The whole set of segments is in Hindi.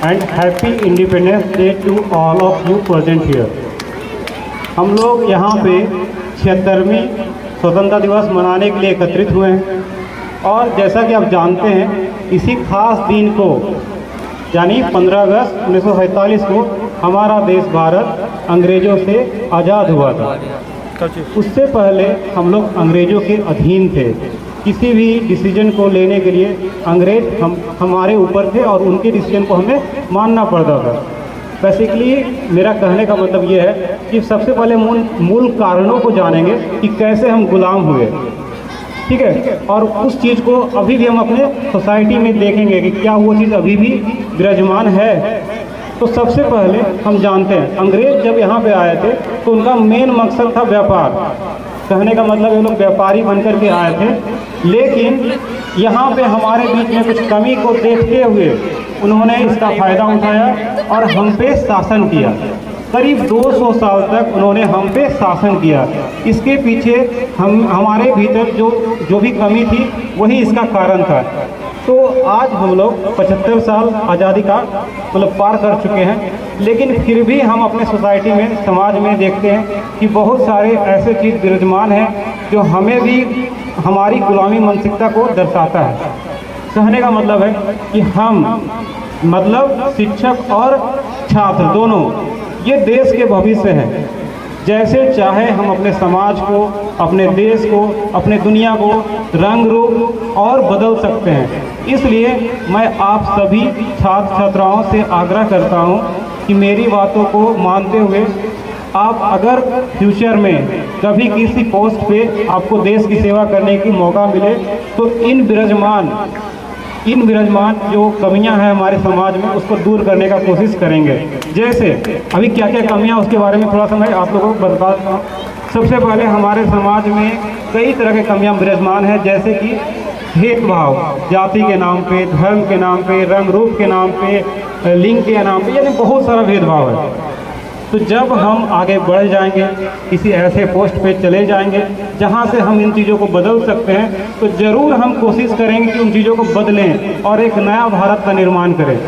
and happy Independence Day to all of you present here। हम लोग यहाँ पे 76वीं स्वतंत्रता दिवस मनाने के लिए एकत्रित हुए हैं और जैसा कि आप जानते हैं इसी खास दिन को यानी 15 अगस्त 1947 को हमारा देश भारत अंग्रेज़ों से आज़ाद हुआ था। उससे पहले हम लोग अंग्रेज़ों के अधीन थे। किसी भी डिसीजन को लेने के लिए अंग्रेज़ हमारे ऊपर थे और उनके डिसीजन को हमें मानना पड़ता था। बेसिकली मेरा कहने का मतलब ये है कि सबसे पहले मूल कारणों को जानेंगे कि कैसे हम गुलाम हुए, ठीक है। और उस चीज़ को अभी भी हम अपने सोसाइटी में देखेंगे कि क्या वो चीज़ अभी भी विराजमान है। तो सबसे पहले हम जानते हैं अंग्रेज़ जब यहाँ पे आए थे तो उनका मेन मकसद था व्यापार। कहने का मतलब ये लोग व्यापारी बनकर के आए थे, लेकिन यहाँ पे हमारे बीच में कुछ कमी को देखते हुए उन्होंने इसका फ़ायदा उठाया और हम पे शासन किया। करीब 200 साल तक उन्होंने हम पे शासन किया। इसके पीछे हमारे भीतर जो भी कमी थी वही इसका कारण था। तो आज हम लोग 75 साल आज़ादी का मतलब पार कर चुके हैं, लेकिन फिर भी हम अपने सोसाइटी में समाज में देखते हैं कि बहुत सारे ऐसे चीज़ विराजमान हैं जो हमें भी हमारी गुलामी मानसिकता को दर्शाता है। कहने का मतलब है कि हम मतलब शिक्षक और छात्र दोनों ये देश के भविष्य हैं। जैसे चाहे हम अपने समाज को, अपने देश को, अपने दुनिया को रंग रूप और बदल सकते हैं। इसलिए मैं आप सभी छात्र छात्राओं से आग्रह करता हूं कि मेरी बातों को मानते हुए आप अगर फ्यूचर में कभी किसी पोस्ट पे आपको देश की सेवा करने की मौका मिले तो इन विराजमान जो कमियां हैं हमारे समाज में उसको दूर करने का कोशिश करेंगे। जैसे अभी क्या क्या कमियां उसके बारे में थोड़ा सा मैं आप लोगों को बताता हूँ। सबसे पहले हमारे समाज में कई तरह के कमियां विराजमान हैं, जैसे कि भेदभाव जाति के नाम पे, धर्म के नाम पे, रंग रूप के नाम पे, लिंग के नाम पे, यानी बहुत सारा भेदभाव है। तो जब हम आगे बढ़ जाएंगे, किसी ऐसे पोस्ट पे चले जाएंगे जहां से हम इन चीज़ों को बदल सकते हैं, तो ज़रूर हम कोशिश करेंगे कि उन चीज़ों को बदलें और एक नया भारत का निर्माण करें,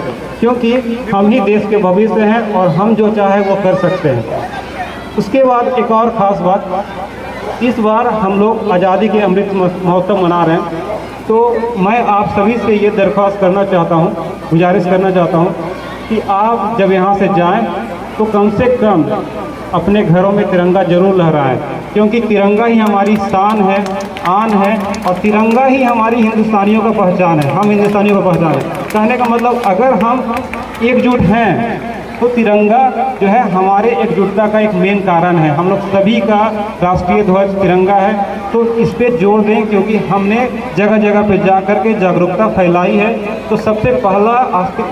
क्योंकि हम ही देश के भविष्य हैं और हम जो चाहे वो कर सकते हैं। उसके बाद एक और ख़ास बात, इस बार हम लोग आज़ादी के अमृत महोत्सव मना रहे हैं। तो मैं आप सभी से ये दरख्वास्त करना चाहता हूँ, गुजारिश करना चाहता हूँ कि आप जब यहाँ से जाएं तो कम से कम अपने घरों में तिरंगा जरूर लहराएं, क्योंकि तिरंगा ही हमारी शान है, आन है, और तिरंगा ही हमारी हिंदुस्तानियों का पहचान है। हम हिंदुस्तानियों का पहचान है। कहने का मतलब अगर हम एकजुट हैं तो तिरंगा जो है हमारे एकजुटता का एक मेन कारण है। हम लोग सभी का राष्ट्रीय ध्वज तिरंगा है, तो इस पे जोर दें, क्योंकि हमने जगह जगह पे जा कर के जागरूकता फैलाई है। तो सबसे पहला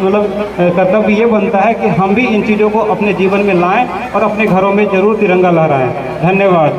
मतलब कर्तव्य ये बनता है कि हम भी इन चीज़ों को अपने जीवन में लाएं और अपने घरों में ज़रूर तिरंगा लहराएं। धन्यवाद।